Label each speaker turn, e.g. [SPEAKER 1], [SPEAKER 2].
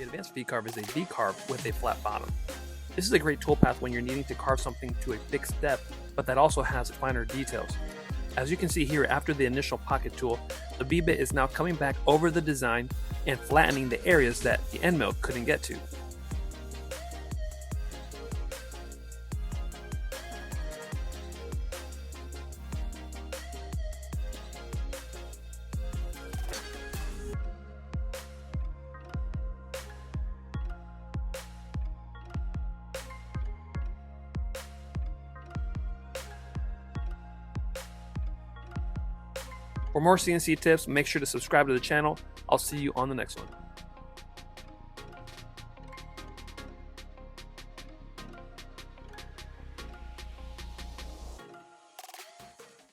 [SPEAKER 1] The Advanced Vcarve is a Vcarve with a flat bottom. This is a great toolpath when you're needing to carve something to a fixed depth, but that also has finer details. As you can see here, after the initial pocket tool, the V-bit is now coming back over the design and flattening the areas that the end mill couldn't get to. For more CNC tips, make sure to subscribe to the channel. I'll see you on the next one.